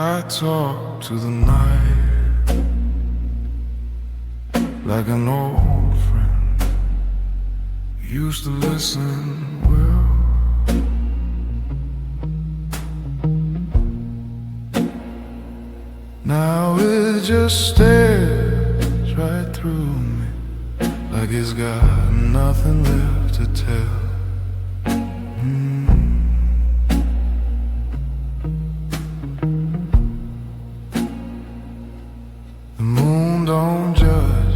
I talk to the night like an old friend. Used to listen well. Now it just stares right through me like it's got nothing left to tell. The moon don't judge,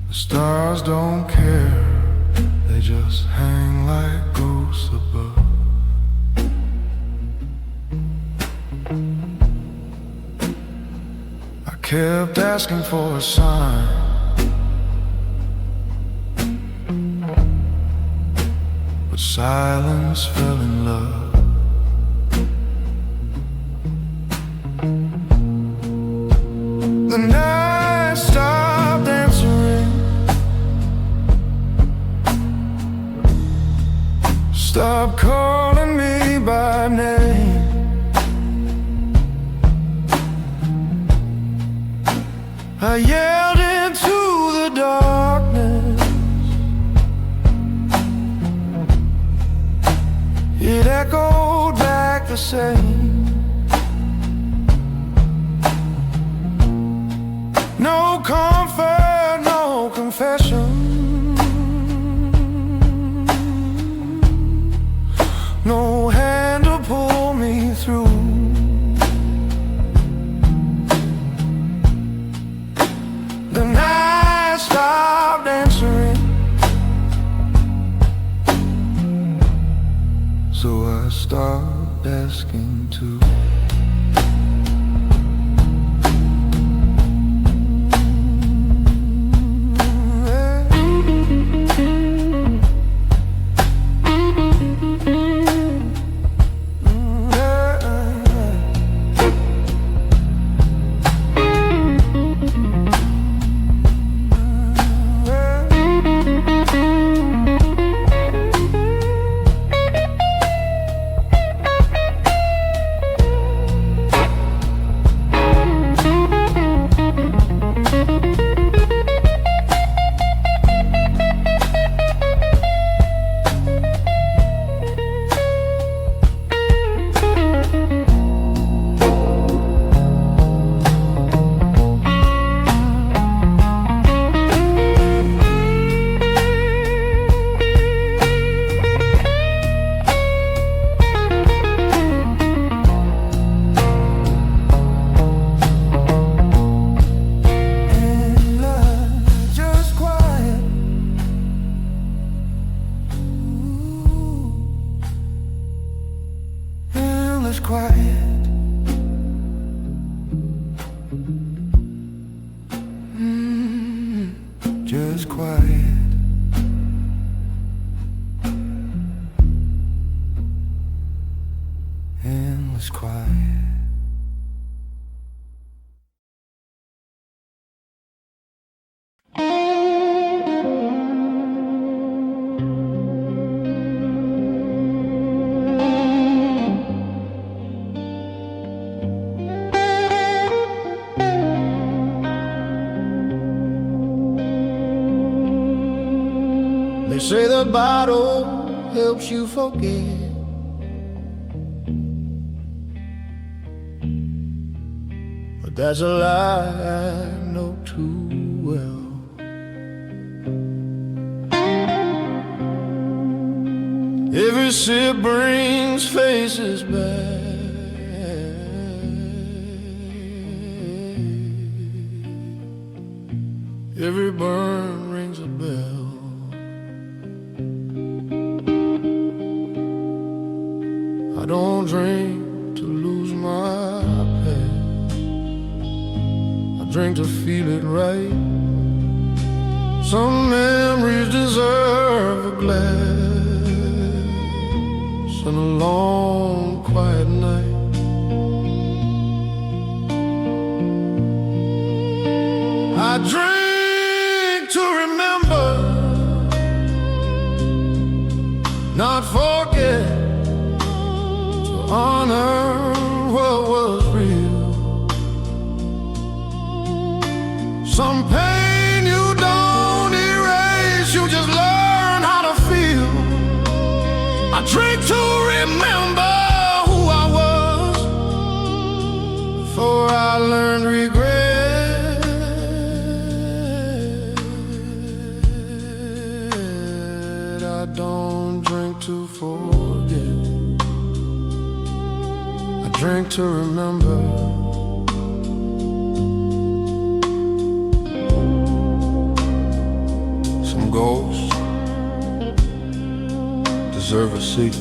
the stars don't care, they just hang like ghosts above. I kept asking for a sign, but silence fell in love. The night stopped answering, stopped calling me by name. I yelled into the darkness, it echoed back the same. No comfort, no confession, no hand to pull me through. The night stopped answering, so I stopped asking too. Quiet. Just quiet. Endless quiet. They say the bottle helps you forget, but that's a lie I know too well. Every sip brings faces back, every burn rings a bell. I don't drink to lose my past, I drink to feel it right. Some memories deserve a glass and a long quiet night. I drink to remember, not forget, honor Some pain you don't erase, you just learn how to feel. I drink to remember who I was before I learned regret. I don't drink to forget, I drink to remember. Ghosts deserve a seat.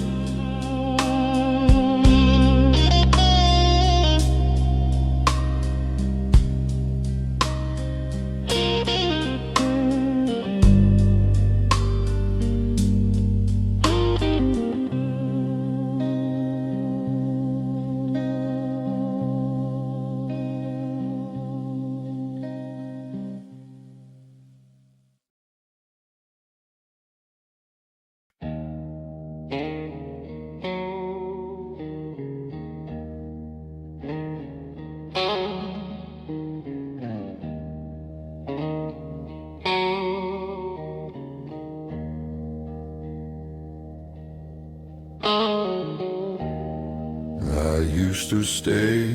I used to stay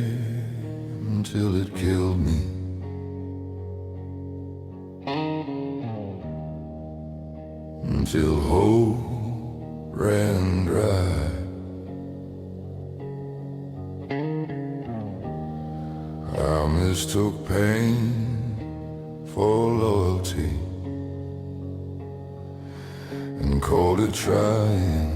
until it killed me. Until hope ran dry. I mistook pain for loyalty and called it trying.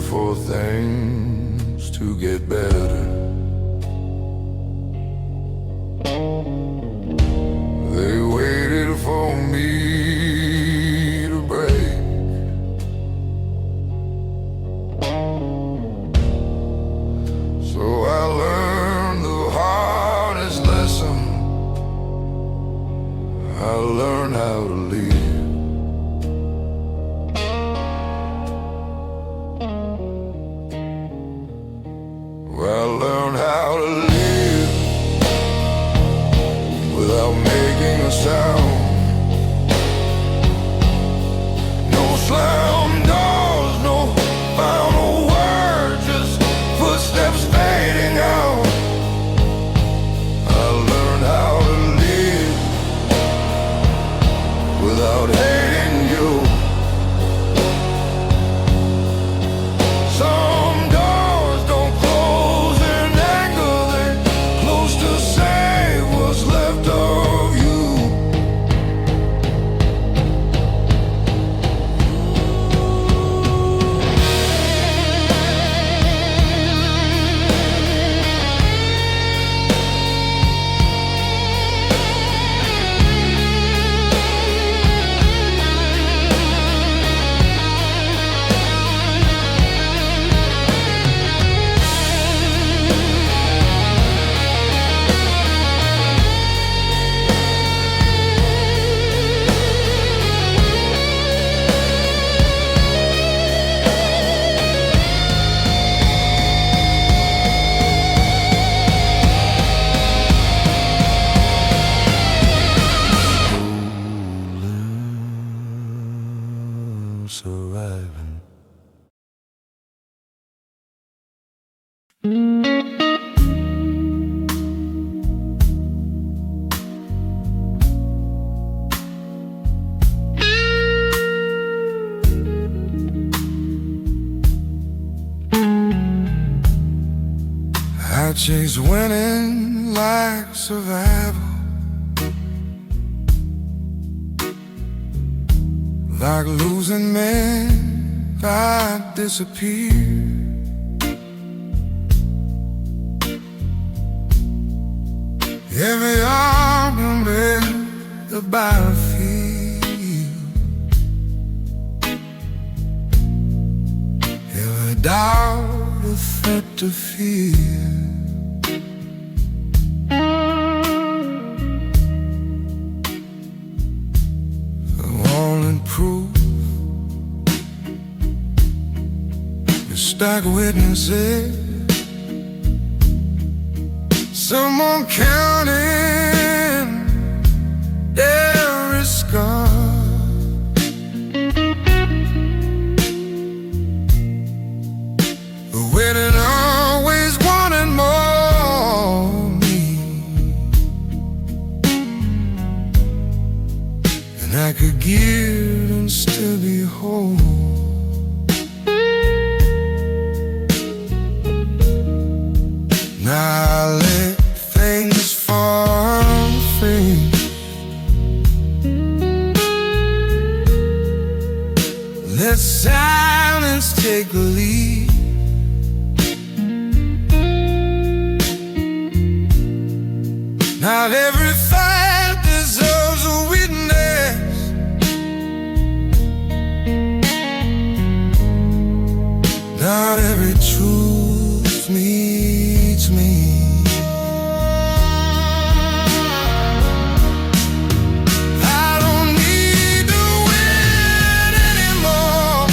For things to get better, they waited for me to break. So I learned the hardest lesson. I learned how to leave. I learned how to live without making a sound. No slam doors, no final word, just footsteps fading out. I learned how to live without hating you. Some doors don't close in anger, they close to save what's left of you. Surviving. I chase winning like survival, like losing men, I disappear. Every argument, the battlefield, every doubt, a threat to fear. Proof stack of witnesses, someone counting every scar. But when it always wanted more of me, and I could give and still be whole. Now I let things fall free. Let silence take the lead. Not every fight deserves a witness. Not every truth meets me. I don't need to win anymore.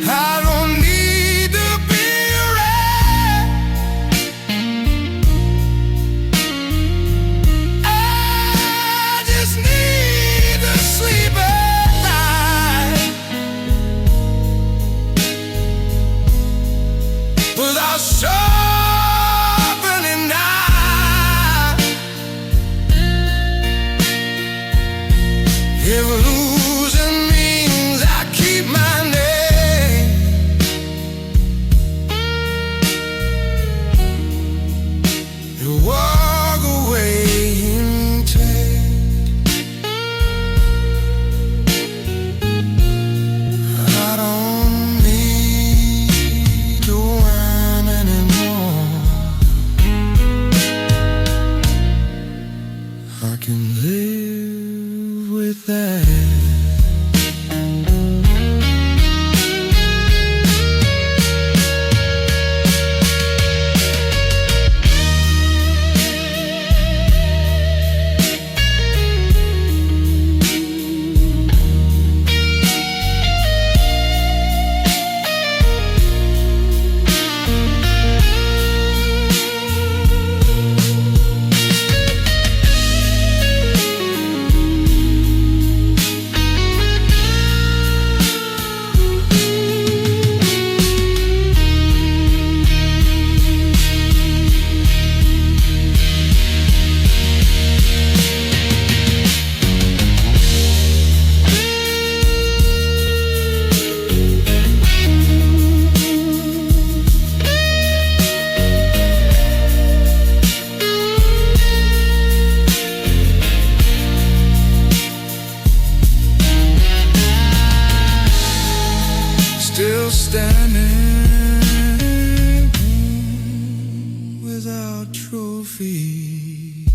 I don't need to be right. I just need to sleep at night without sharpening knife. If losing means I keep my name, you walk away intact. I don't need to whine anymore. I can live with that. Still standing without trophies.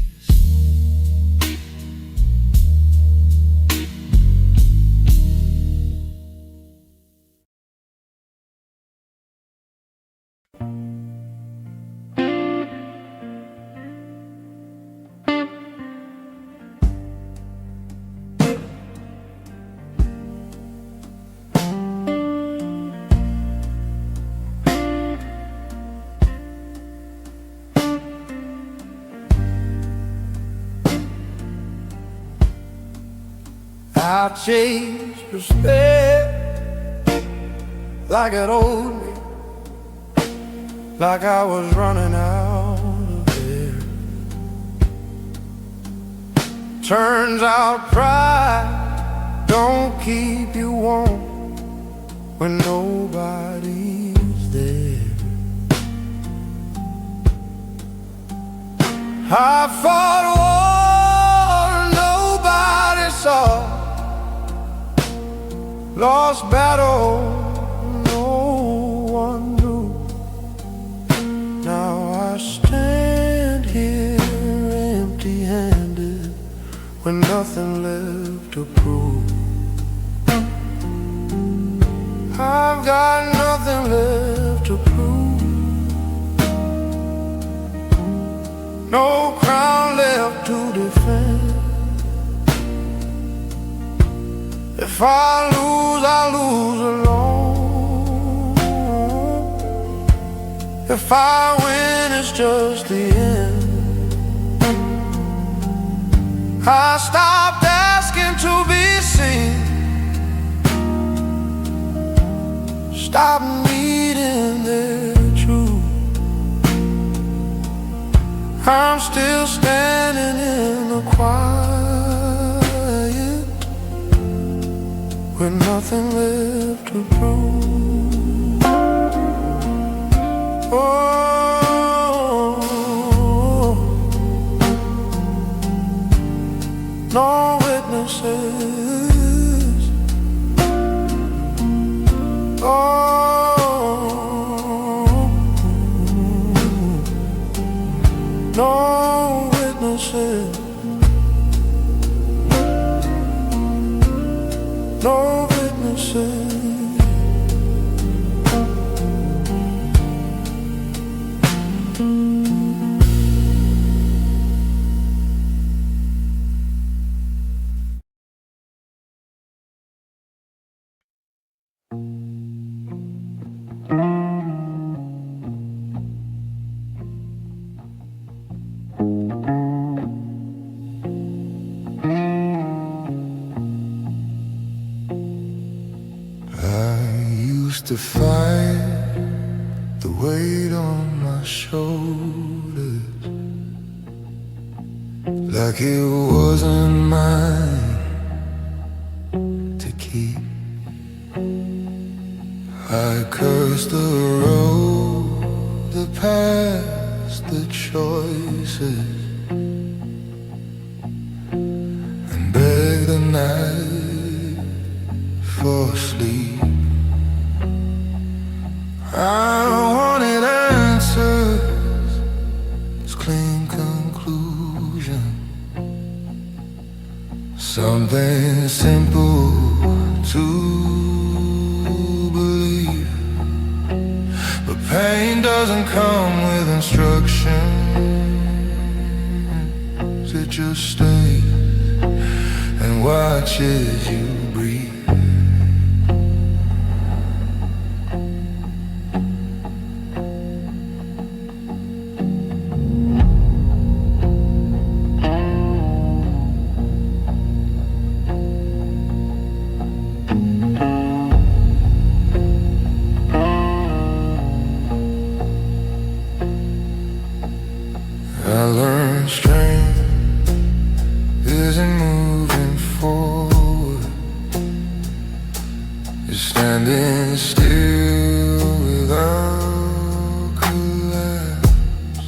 I chased respect like it owed me, like I was running out of air. Turns out pride don't keep you warm when nobody's there. I fought war nobody saw, lost battle no one knew. Now I stand here empty-handed with nothing left to prove. I've got nothing left to prove. No crown left to defend. If I lose if I win it's just the end. I stopped asking to be seen, stop needing their truth. I'm still standing in the quiet with nothing left to prove. Oh, no witnesses. Oh, no witnesses. No witnesses. To fight the weight on my shoulders like it wasn't mine to keep. I cursed the road, the past, the choices, and begged the night for sleep. I wanted answers, clean conclusion, something simple to believe. But pain doesn't come with instructions, it just stays and watches you breathe. I learned strength isn't moving forward, it's standing still without collapse,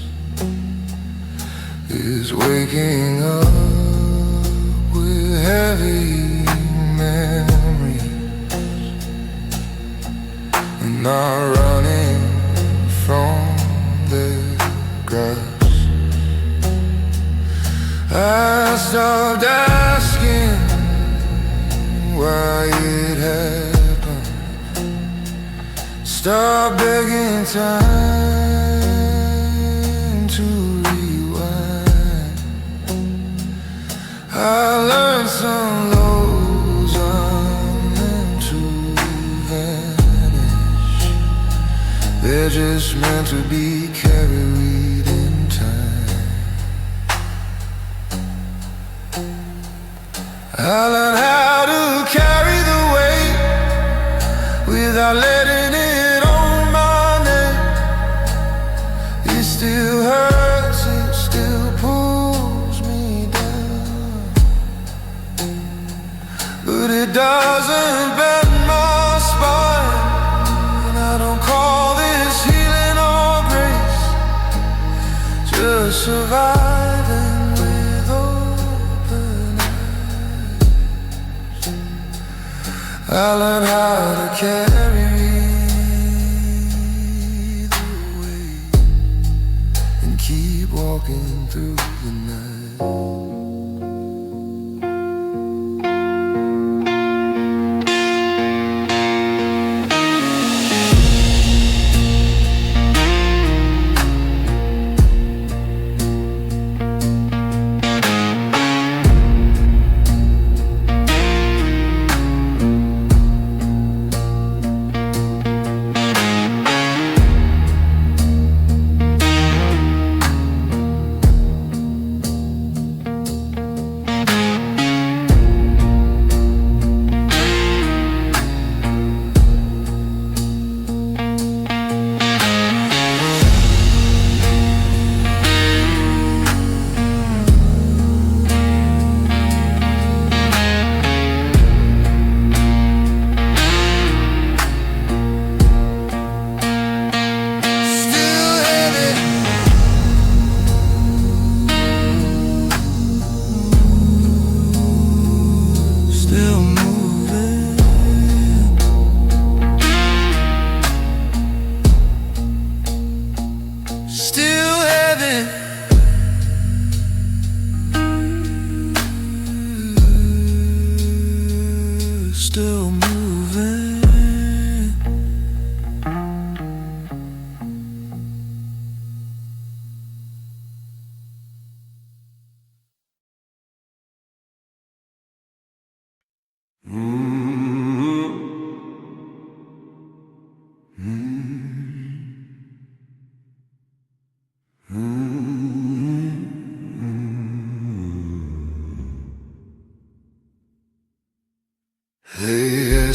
it's waking up with heavy memories and not running from their grasp. I stopped asking why it happened, stopped begging time to rewind. I learned some lows are meant to vanish, they're just meant to be carried in time. I learned how to carry the weight without letting it on my neck. It still hurts, it still pulls me down, but it doesn't bend my spine. And I don't call this healing or grace, just surviving with open eyes. I learned how to carry the weight and keep walking through the night.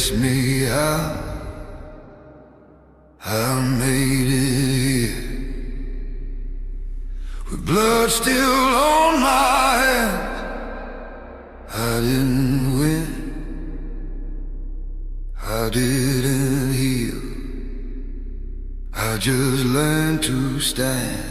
asked me how I made it here, with blood still on my hands. I didn't win, I didn't heal, I just learned to stand.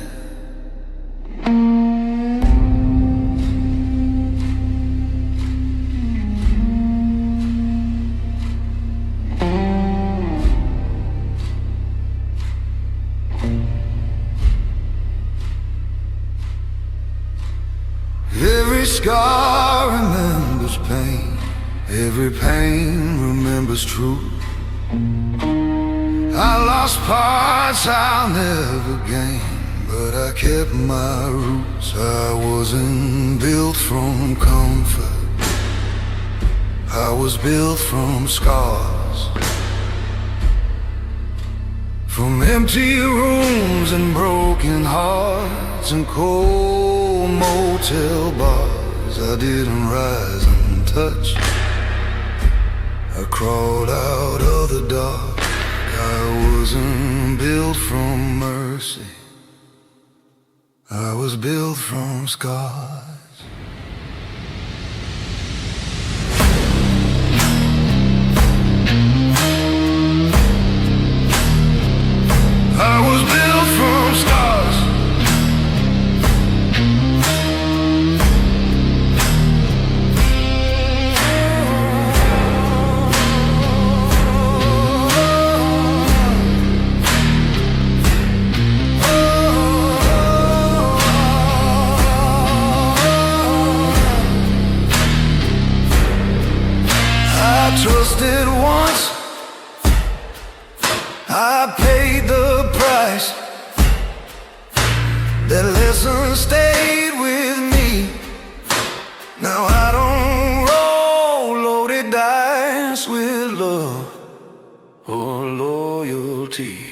Every scar remembers pain, every pain remembers truth. I lost parts I'll never gain, but I kept my roots. I wasn't built from comfort, I was built from scars, from empty rooms and broken hearts and cold motel bars. I didn't rise and touch, I crawled out of the dark. I wasn't built from mercy, I was built from scars. I was built from scars. I trusted once, I paid the price. That lesson stayed with me. Now I don't roll loaded dice with love or loyalty.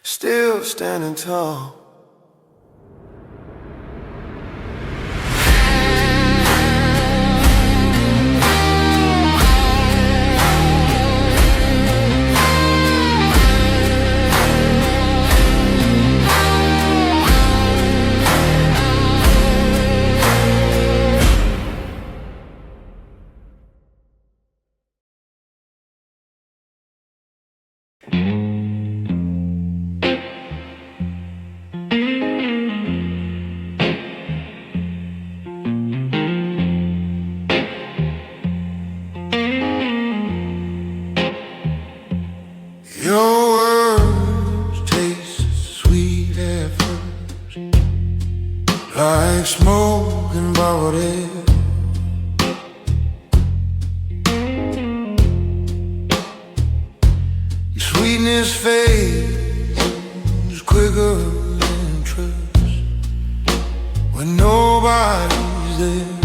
Still standing tall. Your words taste sweet at first, like smoke and borrowed air. Your sweetness fades quicker than trust when nobody's there.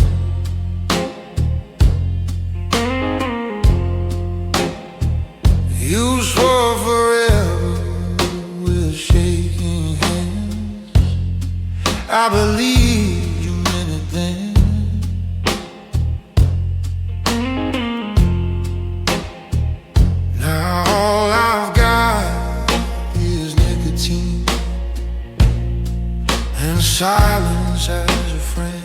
You swore forever with shaking hands. I believed you meant it then. Now all I've got is nicotine and silence as a friend.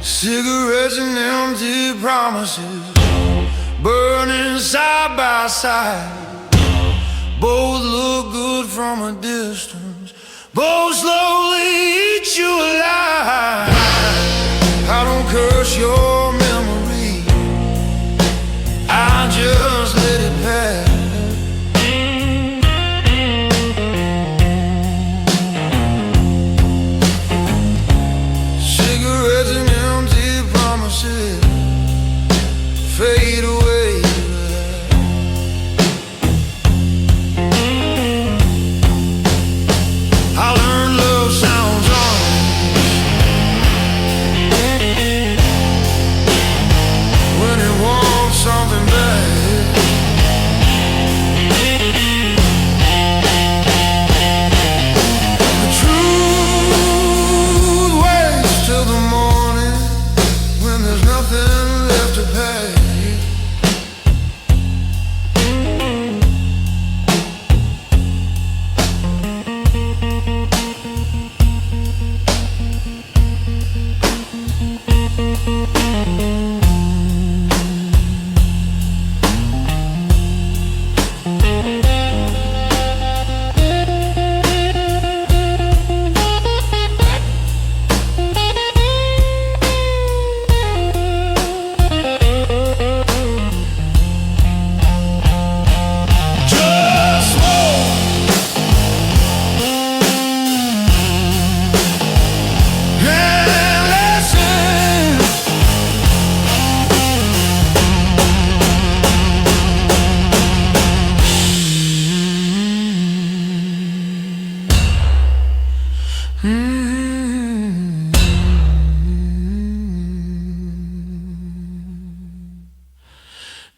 Cigarettes and empty promises, burning side by side. Both look good from a distance. Both slowly eat you alive. I don't curse your memory, I just let it pass. Cigarettes and empty promises fade away. I learned love sounds honest when it wants something bad. The truth waits till the morning when there's nothing left to pay.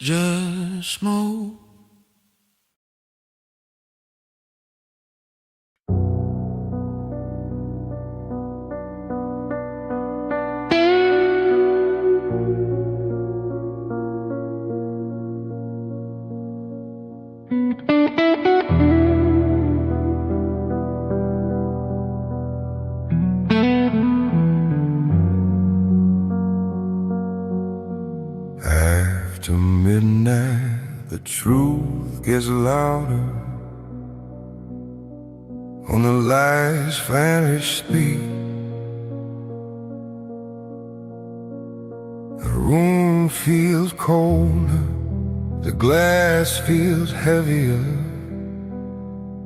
Just smoke. After midnight, the truth gets louder. On the lies finally speak. The room feels colder, the glass feels heavier,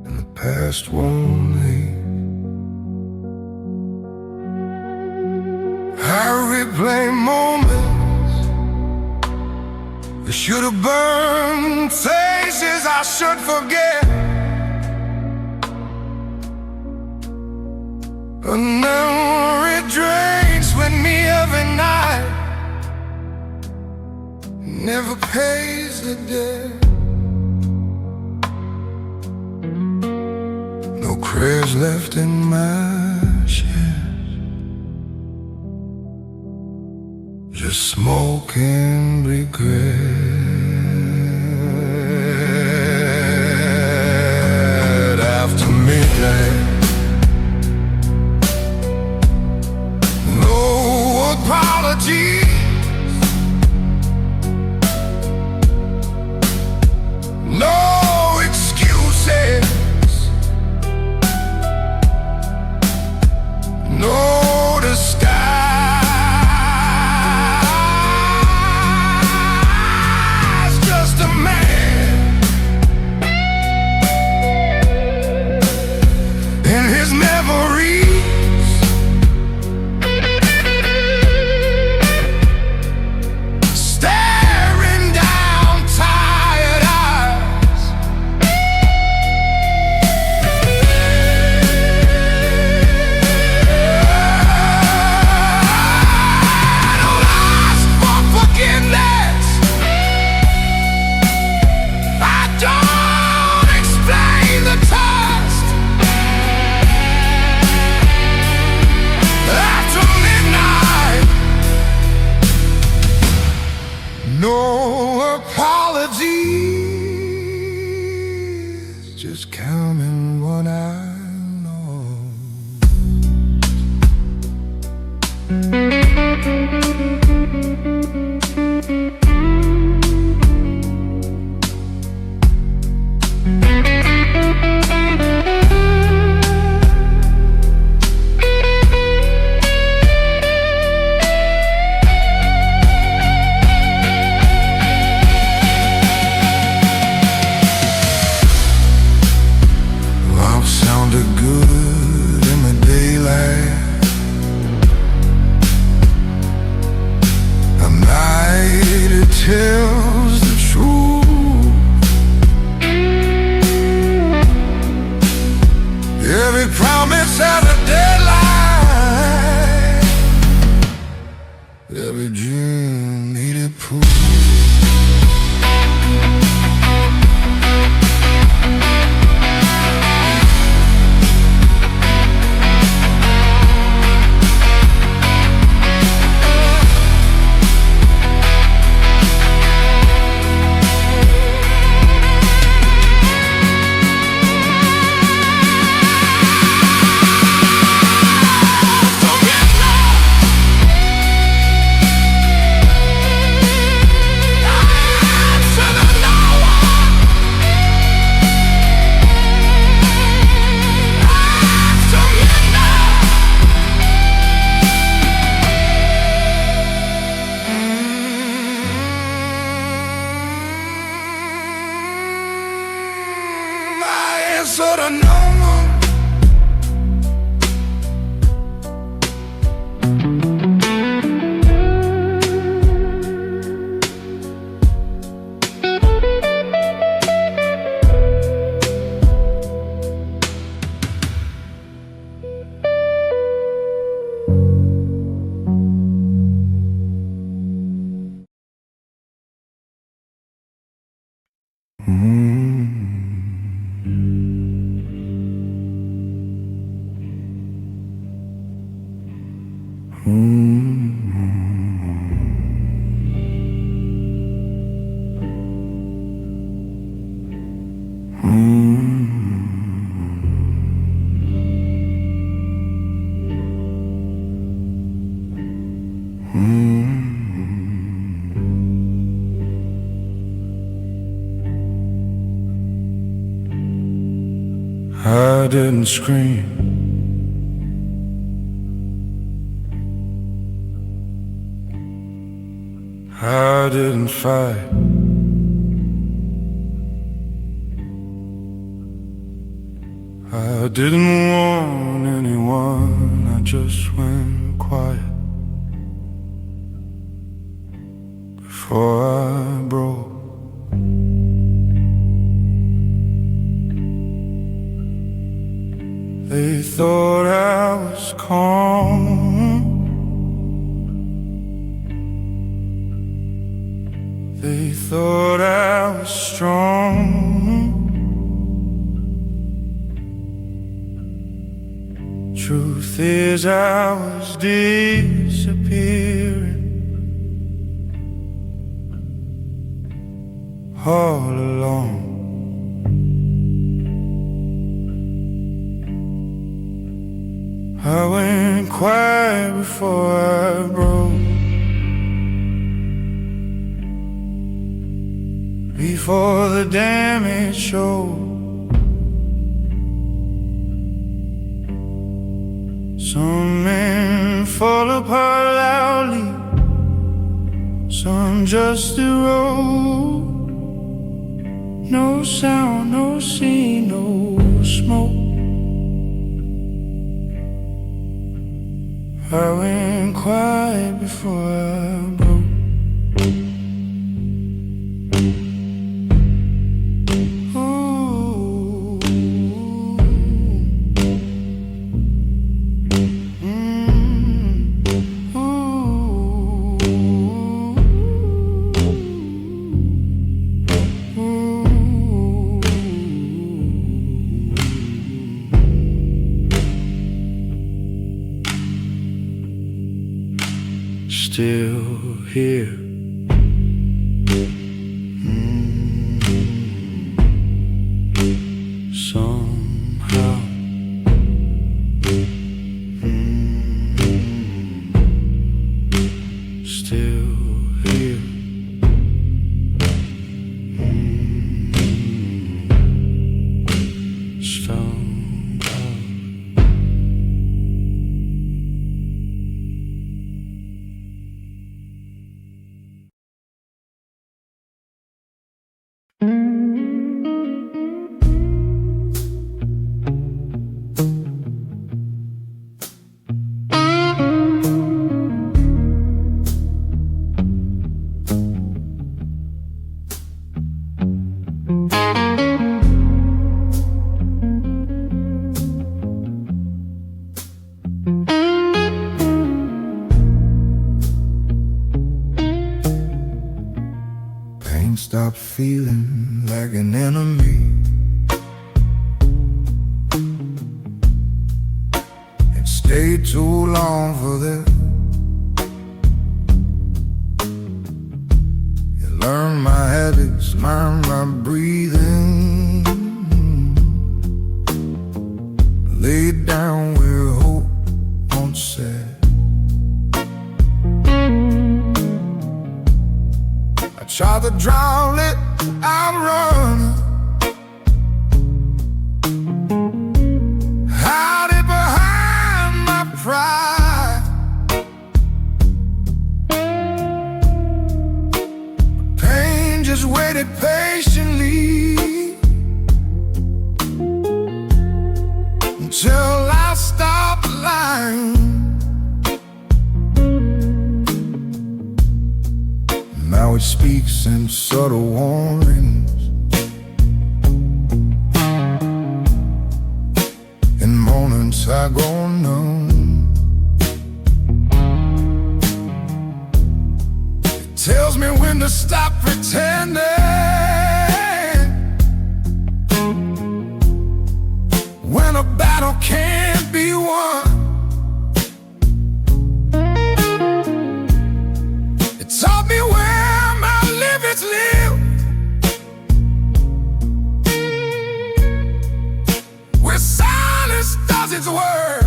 and the past won't leave. I replay moments that should have burned, faces I should forget. A memory drinks with me every night, never pays the debt. No prayers left in my chest, just smoke and regret. After midnight, no apologies, no excuses, no disguise, just a man and his memories. tells the truth. Every promise has a deadline. Every dream needed proof. Sort of normal. I didn't scream. I didn't fight. I didn't want anyone. I just went quiet before I broke. They thought I was calm. They thought I was strong. Truth is I was disappearing all along. I went quiet before I broke, before the damage showed. Some men fall apart loudly, some just erode. No sound, no scene, no smoke. I went quiet before I broke. Still here. Somehow. Still here. stop feeling like an enemy, and stayed too long for this. You learn my habits, learn my breathing, laid down where hope once sat. I tried to drown it, I'd run, hide it behind my pride. Pain just waited patiently until I stopped lying. Now it speaks in subtle warnings, in moments I go numb. It tells me when to stop pretending, when a battle can't be won. It taught me where my limits live, where silence does its work.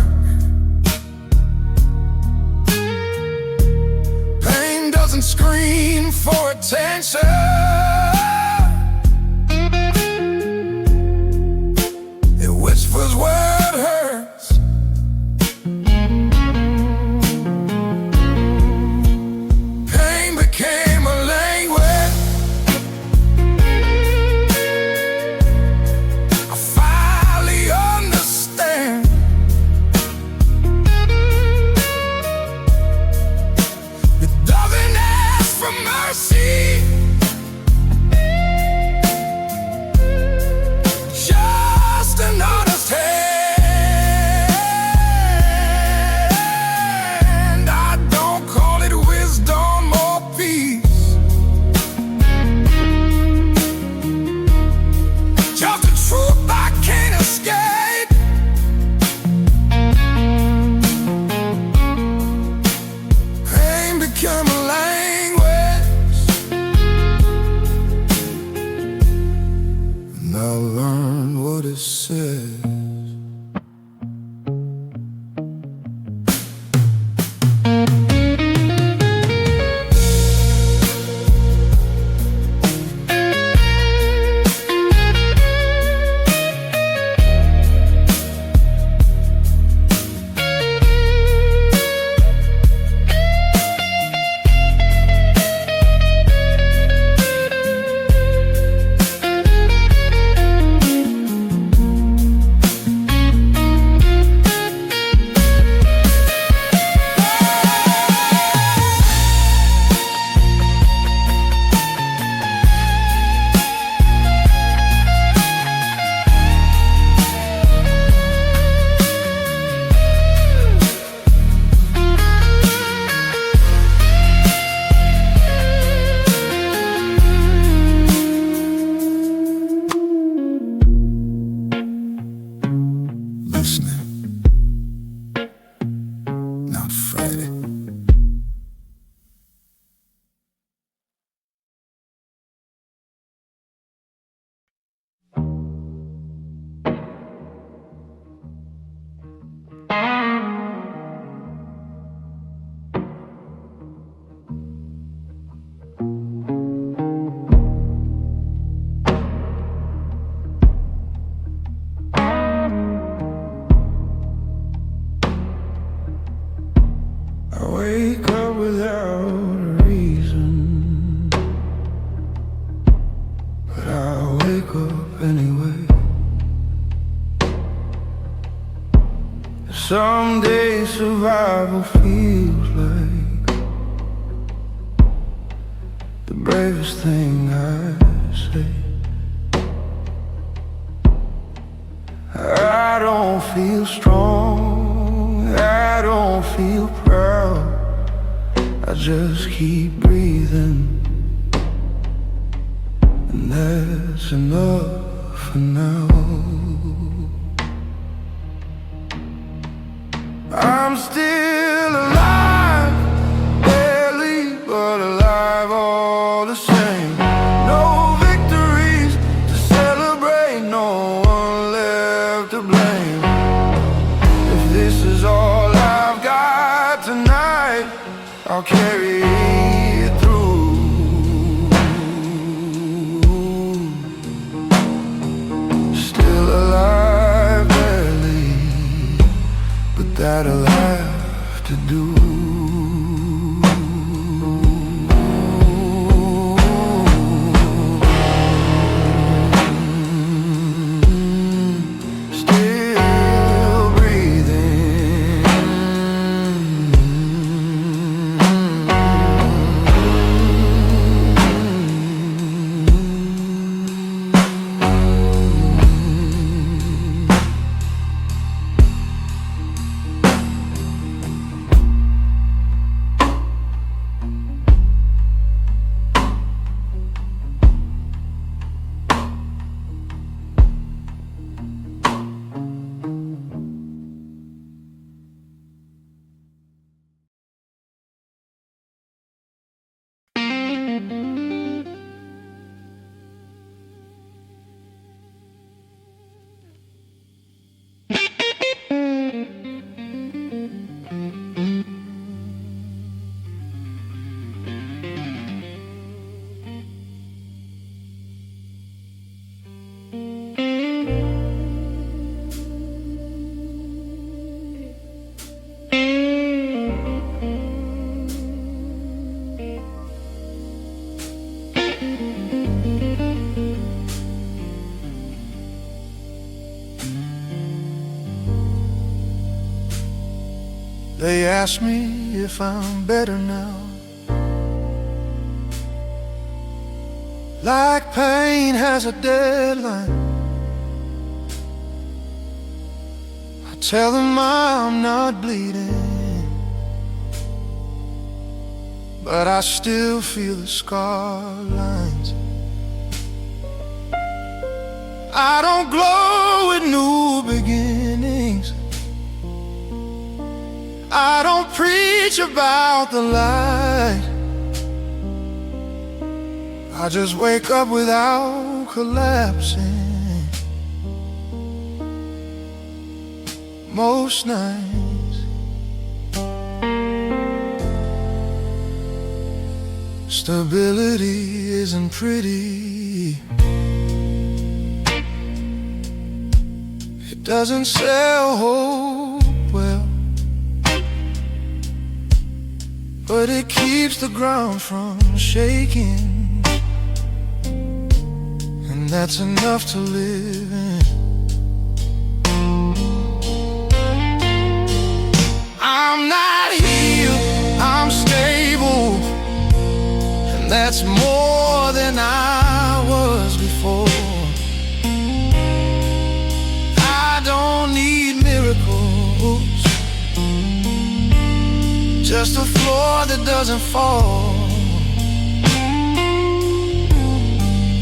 Pain doesn't scream for attention, it whispers where it hurts. Pain became a language I finally understand. It doesn't ask for mercy, just an honest hand. I don't call it wisdom or peace, just a truth I can't escape. Pain became a language, and I learned what it says. Listening, not fighting. I wake up without a reason, but I wake up anyway. Some days survival feels like the bravest thing I say. I don't feel strong, I don't feel proud, I just keep breathing. that's enough for now. I'm still alive, barely, but alive all the same. No victories to celebrate, no one left to blame. If this is all I've got tonight, I'll carry it through. Still alive, barely, but that'll have to do. Still breathing. They ask me if I'm better now, like pain has a deadline. I tell them I'm not bleeding, but I still feel the scar lines. I don't glow with new beginnings, I don't preach about the light, I just wake up without collapsing most nights. Stability isn't pretty, it doesn't sell hope well, but it keeps the ground from shaking, and that's enough to live in. I'm not healed, I'm stable, and that's more than I was before. I don't need miracles, just a floor that doesn't fall.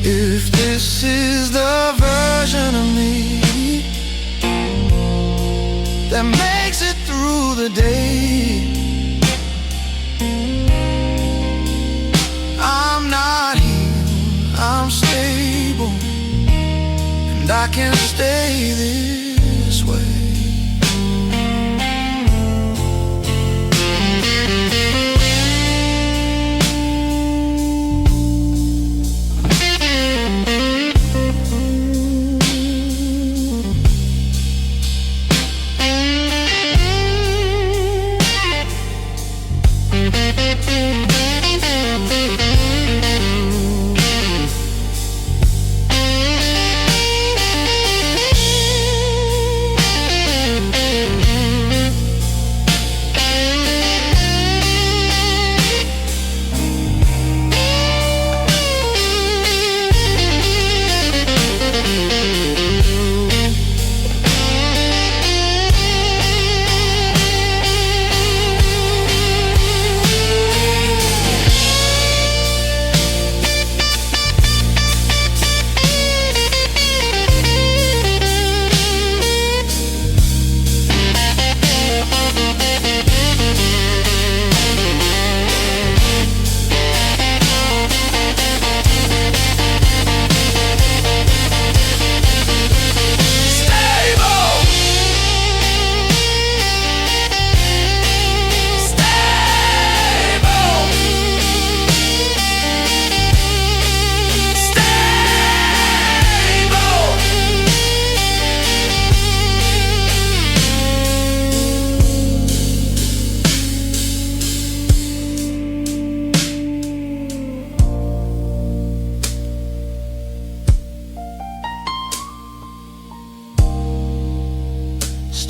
If this is the version of me that makes it through the day, I'm not healed, I'm stable, and I can stay this way.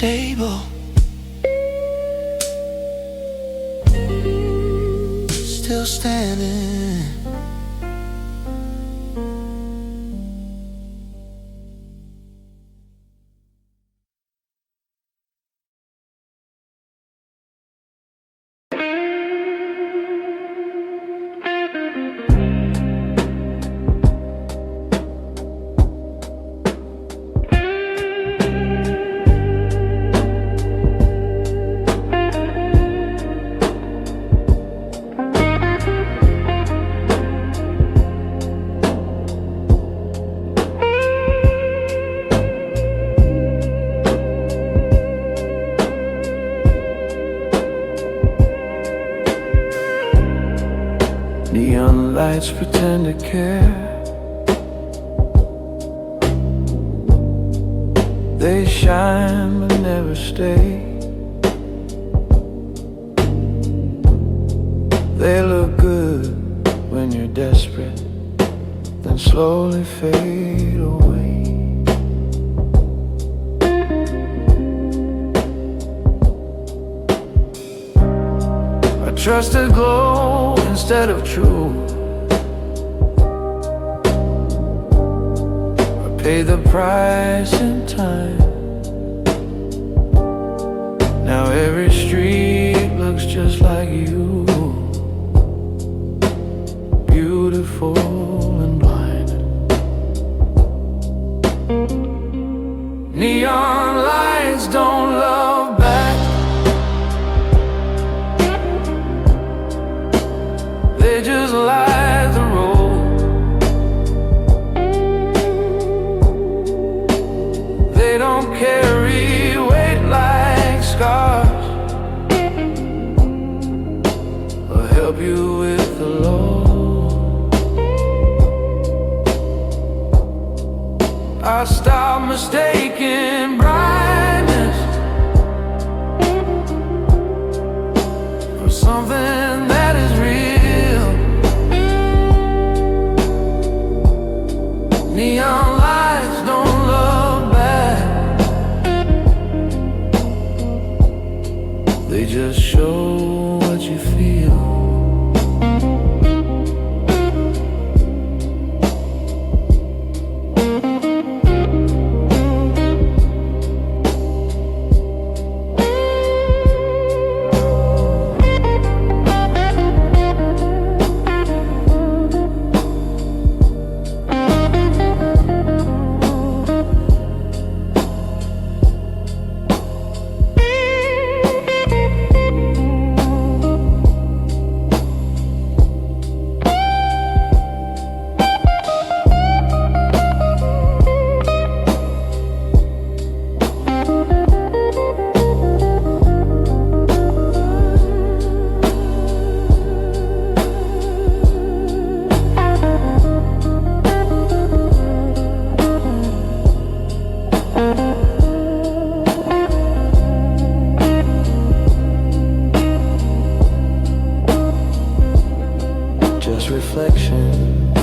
stable, still standing. Neon lights pretend to care. They shine but never stay. They look good when you're desperate, then slowly fade away. I trusted glow instead of truth. I paid the price in time. Now every street looks just like you, beautiful and blind. Neon lights don't love back. They just light the road. They don't carry weight like scars, or help you with the load. I stopped mistaking brightness for something that is real. Neon lights don't love back. They just show what you feel. Just reflections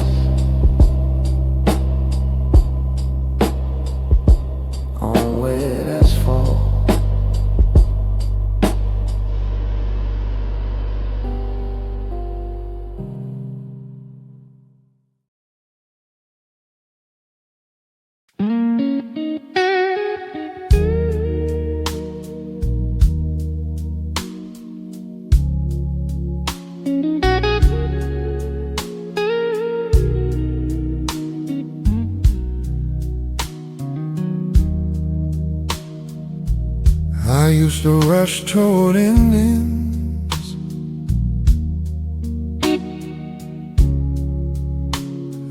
on wet asphalt. I used to rush toward endings,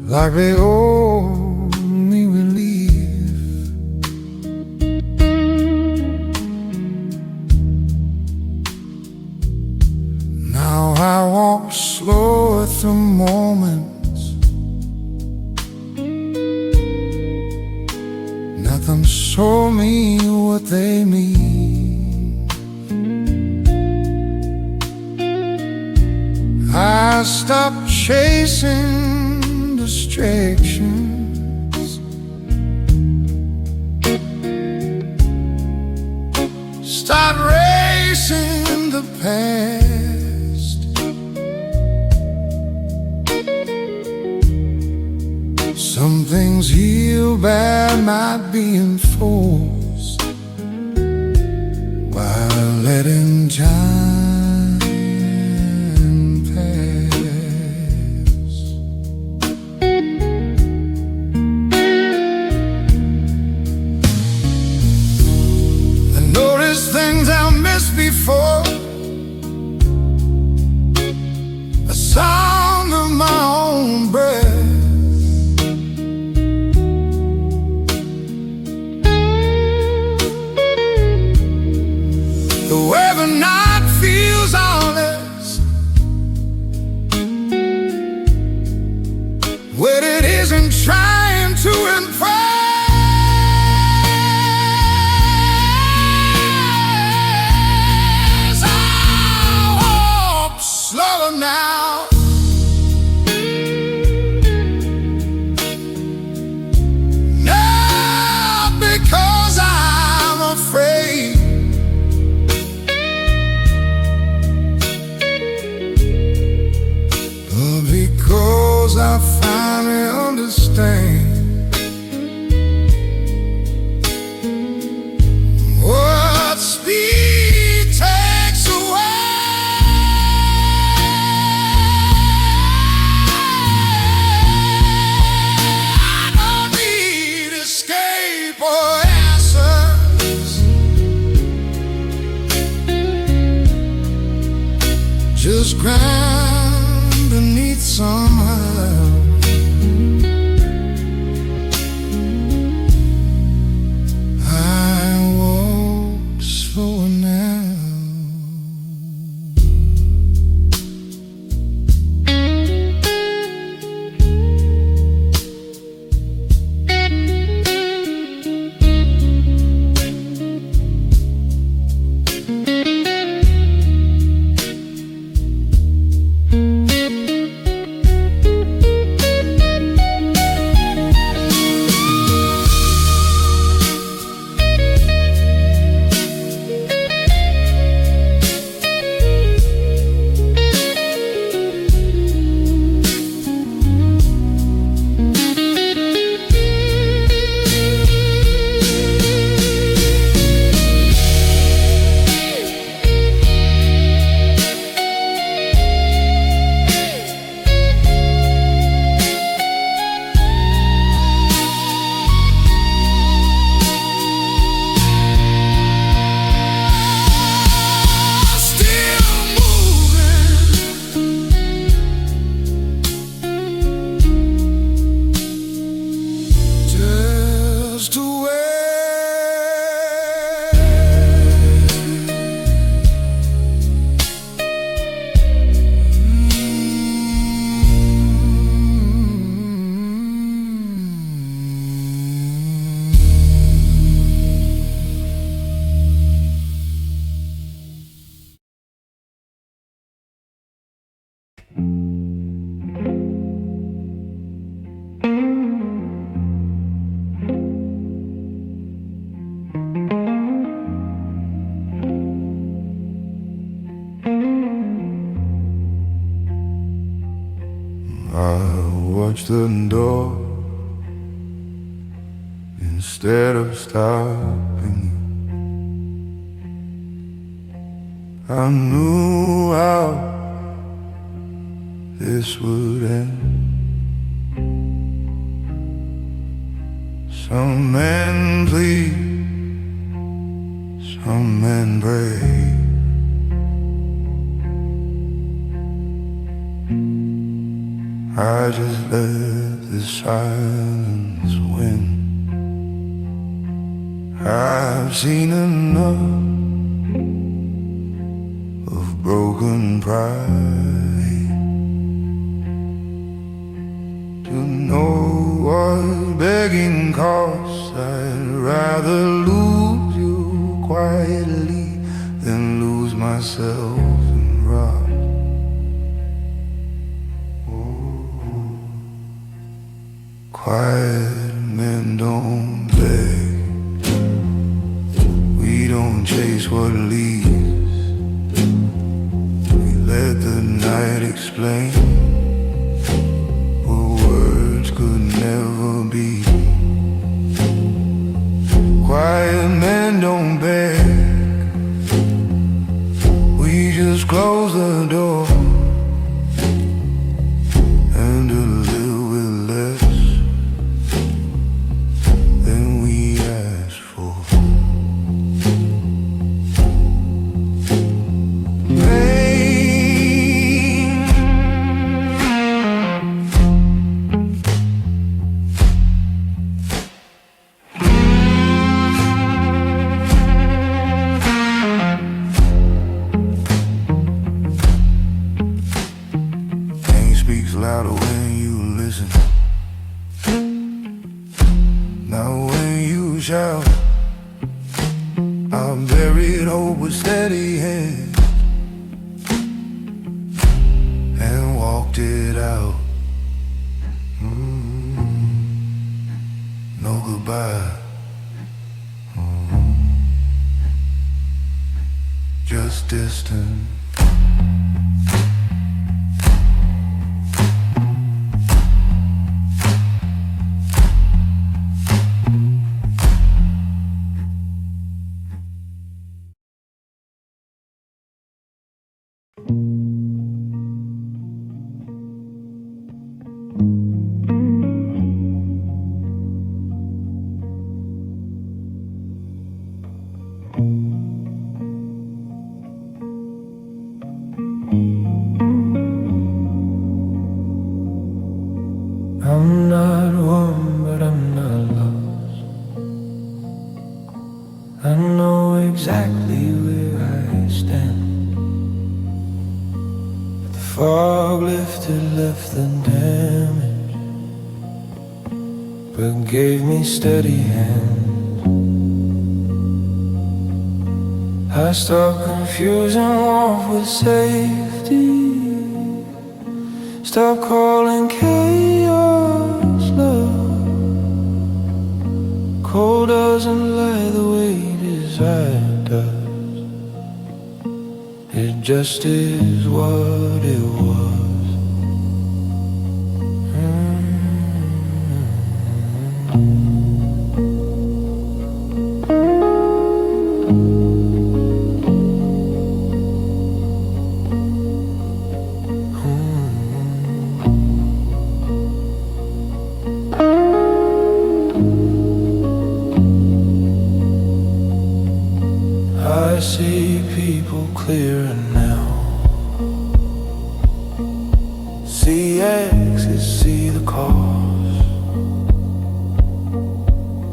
like they owe me relief. Now I walk slower through moments. Nothing told me what they mean. I stopped chasing distractions chasing the past. Some things heal bad might be enforced while letting time pass. I notice things I missed before, the sound of my own breath, the way the night feels honest when it isn't trying to impress. I walk slower now, not because I'm afraid, because I finally understand what speed takes away. I don't need escape or answers, just grind beneath some love. I walk slower now. Watch the door instead of stopping. I knew how this would end. Some men plead, some men pray. I just let the silence win. I've seen enough of broken pride to know what begging costs. I'd rather lose you quietly than lose myself and rob. Quiet men don't beg. We don't chase what leaves. explain what words could never be. Quiet men don't beg, we just close the door and a little bit less than we asked for. Louder when you listen, not when you shout. I buried hope with steady hands and walked it out. No goodbye, just distant. I'm not warm, but I'm not lost. I know exactly where I stand. But the fog lifted, left the damage, but gave me steady hands. I stopped confusing warmth with safety. Stop calling chaos love. Cold doesn't lie the way desire does. It just is what it was. I see people clearer now. See exits, see the cause.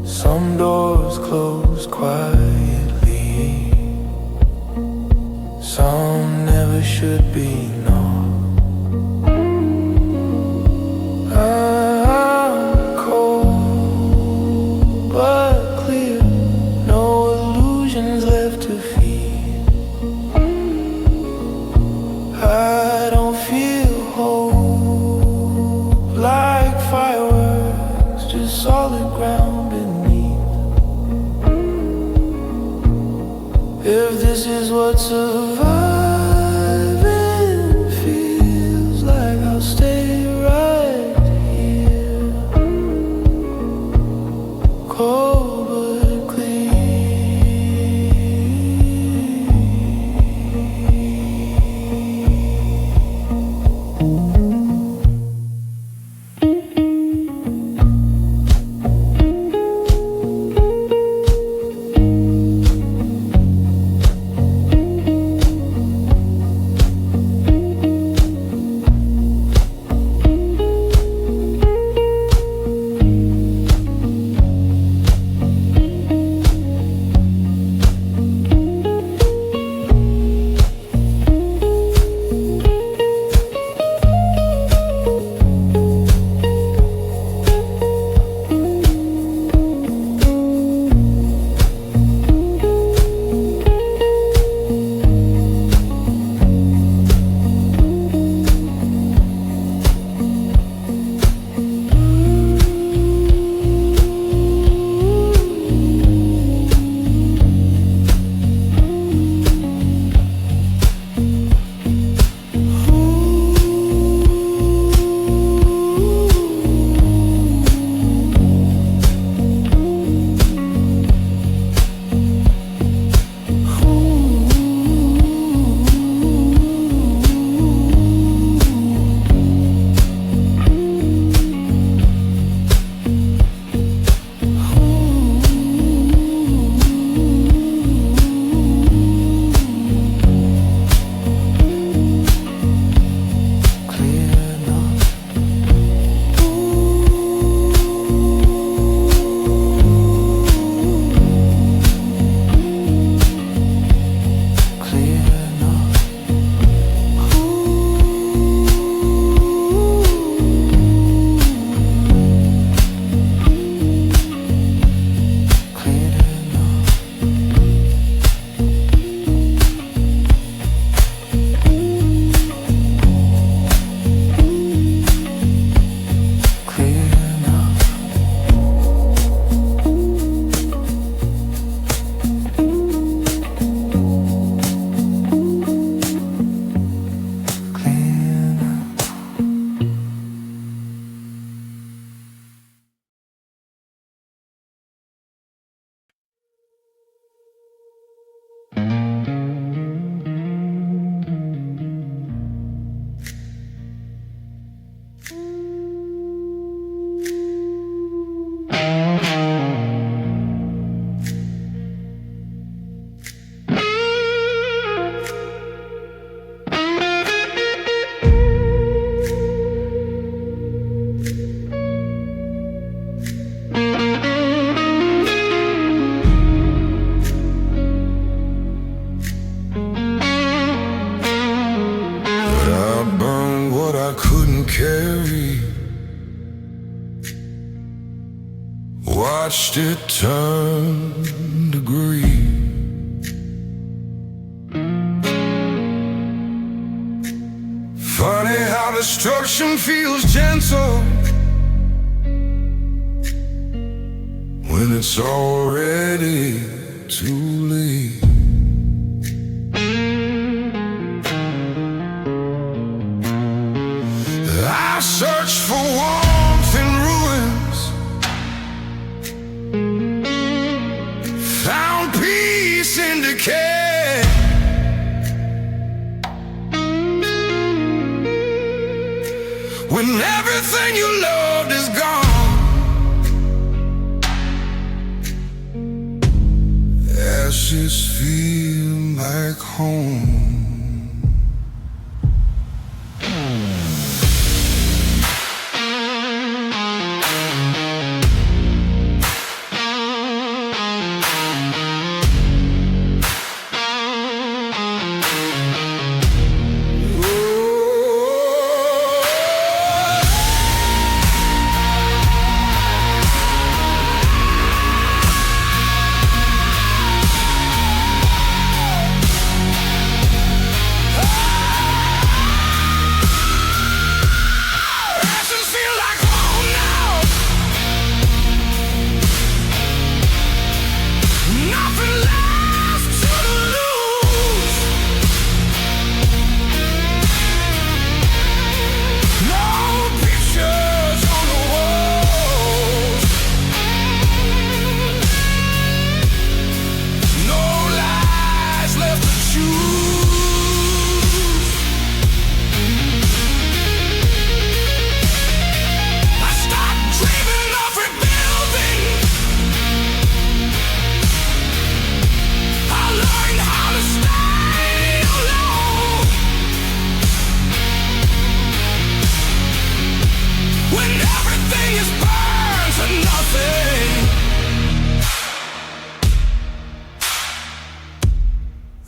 Some doors close quietly, some never should be known. I'm cold but clear, no illusions left to feed. I don't feel hope like fireworks, just solid ground beneath. If this is what surviving feels like, I'll stay right here, cold but clear. Carry, watched it turn to green. Funny how destruction feels gentle when it's already too late. I searched for warmth in ruins, found peace in decay. When everything you loved is gone, ashes feel like home.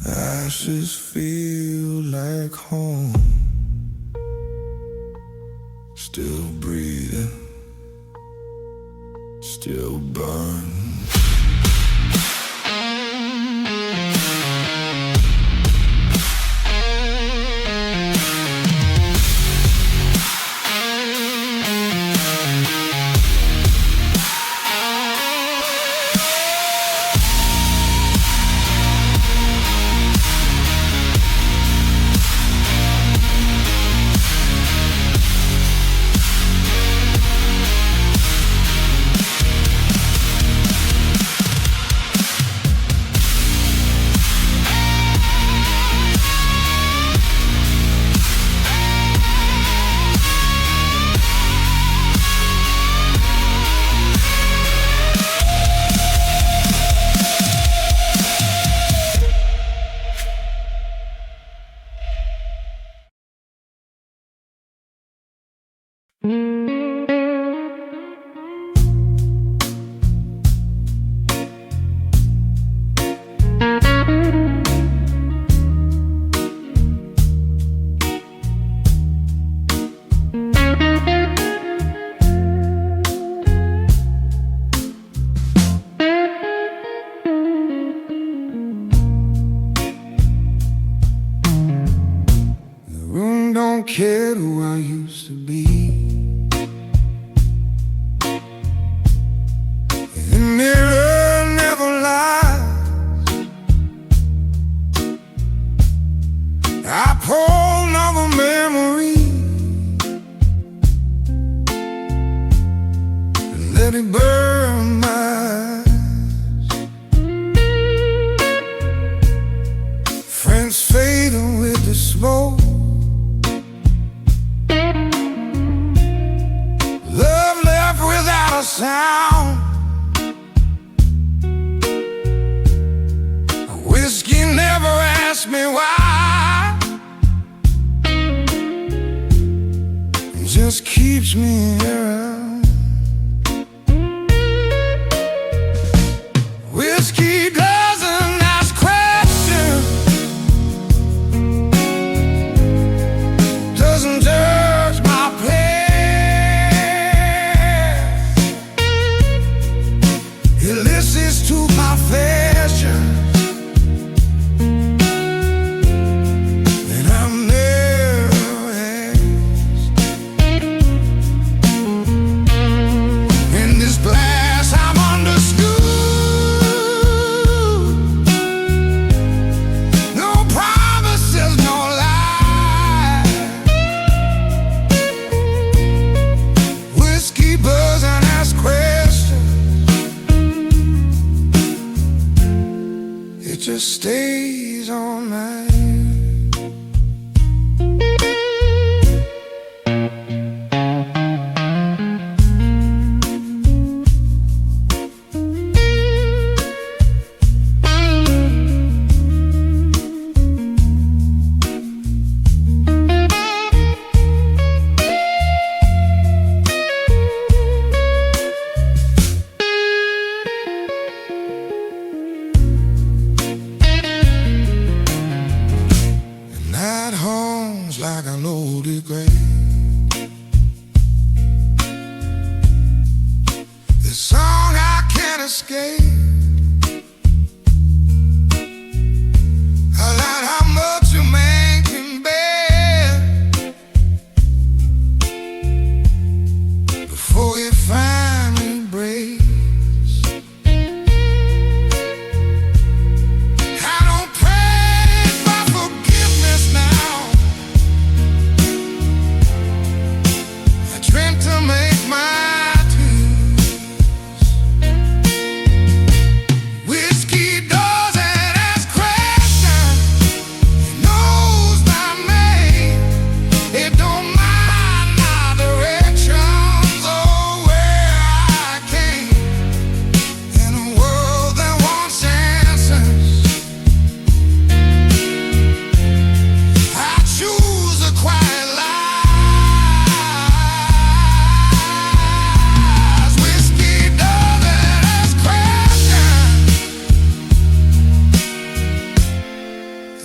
Ashes feel like home. Still breathing, still burn. Don't care who I used to be. The mirror never lies. I pull another memory and let it burn my eyes. Friends fading with the smoke. town. Whiskey never asked me why, it just keeps me around. Whiskey doesn't ask questions, doesn't judge my past. It listens to my fashion, and I'm never asked. In this glass I'm understood, no promises, no lies. Whiskey doesn't ask questions, it just stays on my night homes like a loaded grave. This song I can't escape. I like how much a man can bear before he finally breaks. I don't pray for forgiveness now, I drink to make my tears. Whiskey doesn't ask questions, it knows my name. It don't mind my directions or where I came. In a world that wants answers, I choose a quiet lies. Whiskey doesn't ask questions,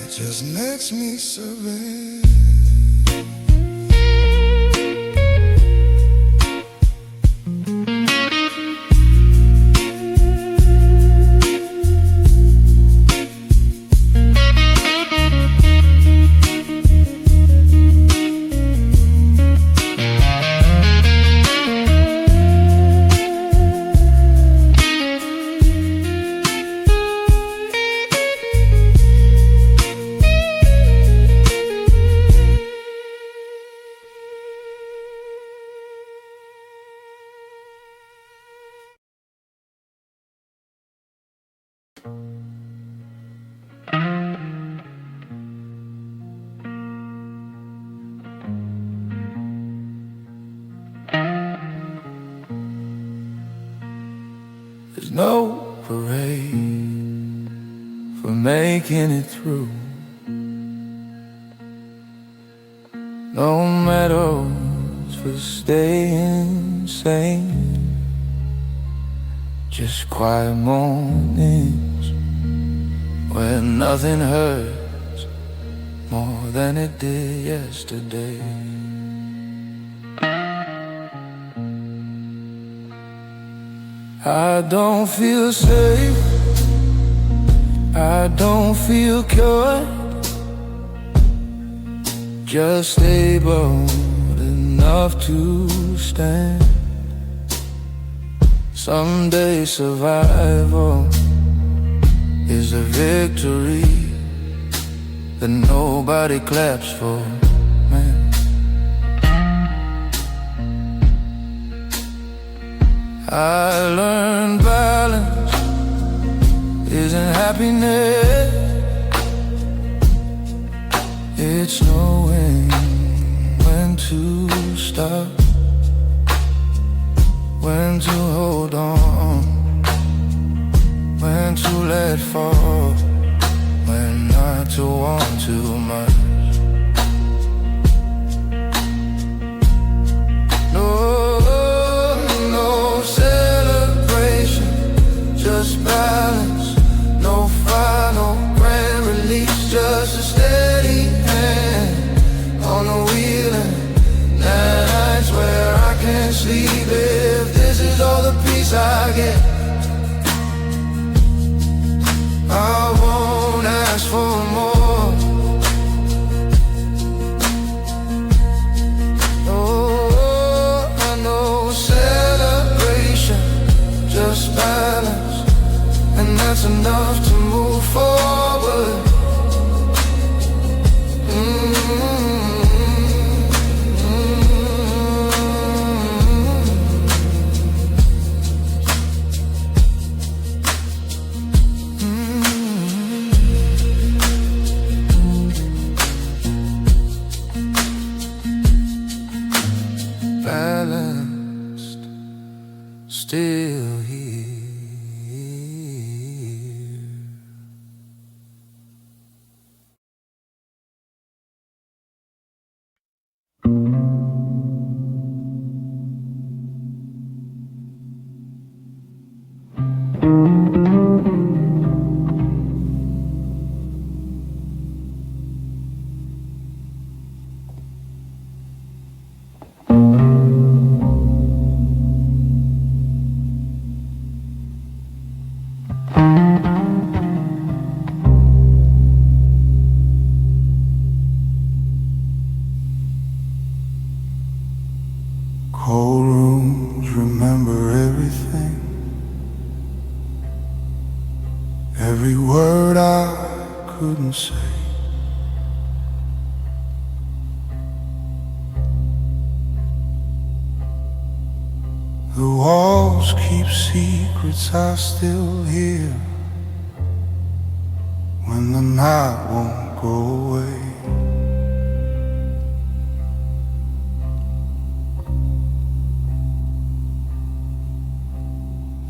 it just lets me survive. There's no parade for making it through, no medals for staying sane, just quiet mornings when nothing hurts more than it did yesterday. I don't feel safe, I don't feel cured, just stable enough to stand. Someday survival is a victory that nobody claps for, man. I learned balance isn't happiness, it's knowing when to stop, when to hold on, when to let fall, when not to want too much. No celebration, just balance. No fire, no grand release, just a steady hand on the wheel. And nights where I can't sleep, if this is all the peace I get, I won't ask for more. Just balance, and that's enough to move forward. Balanced, still here. Cold rooms remember everything, every word I couldn't say. The walls keep secrets I still hear when the night won't go away.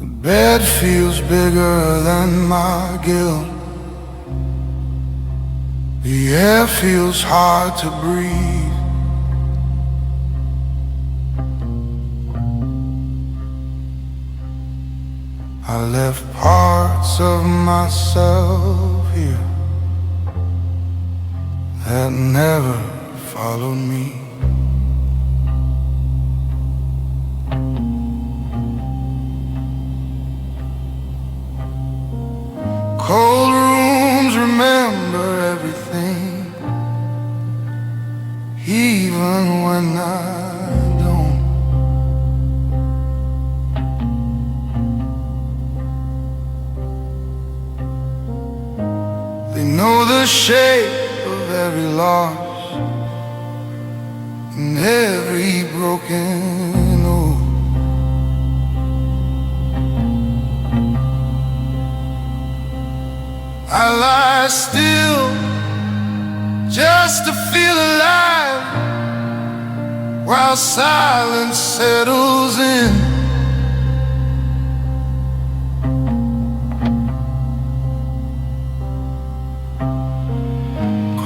The bed feels bigger than my guilt. The air feels hard to breathe. I left parts of myself here that never followed me. Cold rooms remember everything, even when I don't. They know the shape of every loss and every broken oath. I lie still just to feel alive while silence settles in.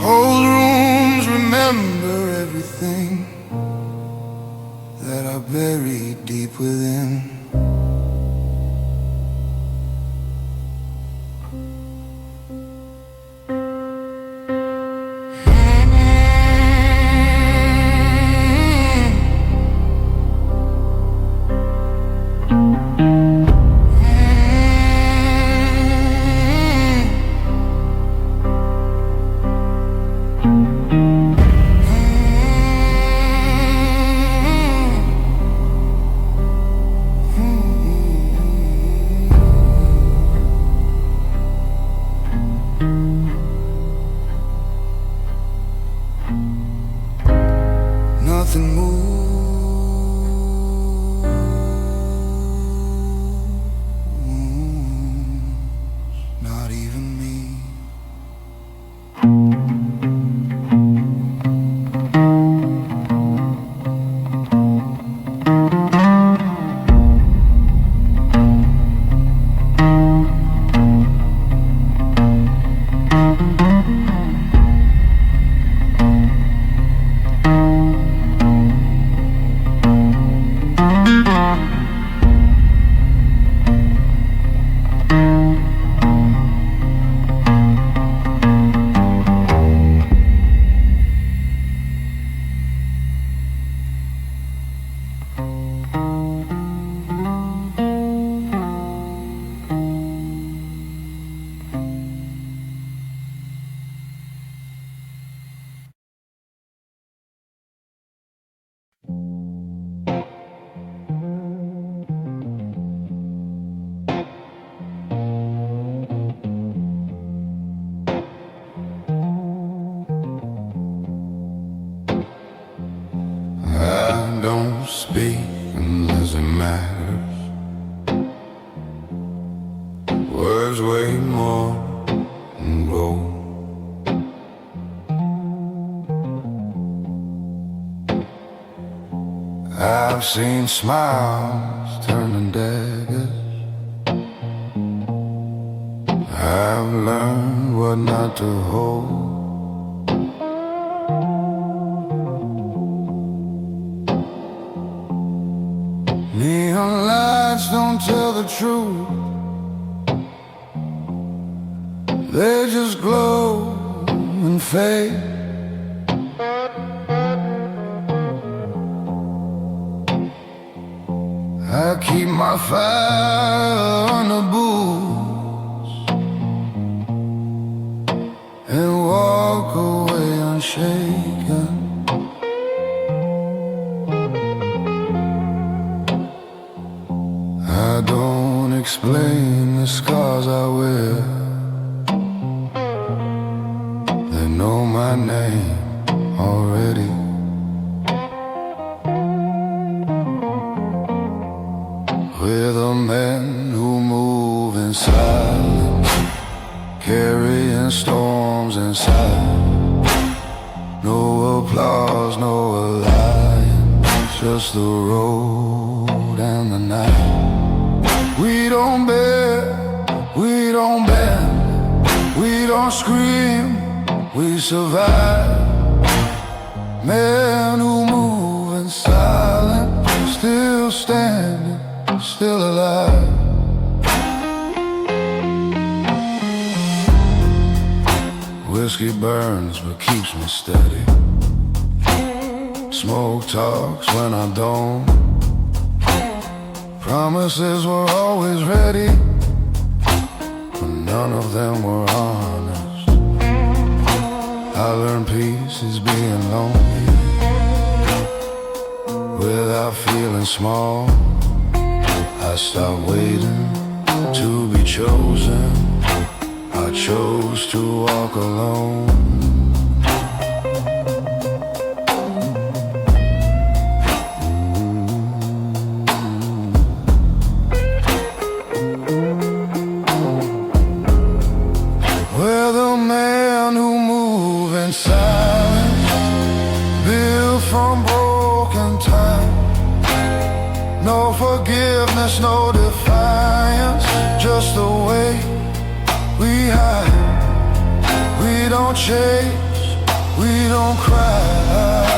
Cold rooms remember everything that I buried deep within. don't speak unless it matters. Words weigh more than gold. I've seen smiles turn to daggers. I've learned what not to hold. Neon lights don't tell the truth. They just glow and fade. I keep my fire on the booze and walk away unshaken. I don't explain the scars I wear. They know my name already. We're the men who move in silence, carrying storms inside. No applause, no alliance, just the road and the night. We don't beg, we don't bend, we don't scream, we survive. Men who move in silence, still standing, still alive. Whiskey burns but keeps me steady. Smoke talks when I don't. Promises were always ready, but none of them were honest. I learned peace is being lonely without feeling small. I stopped waiting to be chosen. I chose to walk alone. We're the men who move in silence, built from broken time. No forgiveness, no defiance, just the way we hide. We don't chase, we don't cry.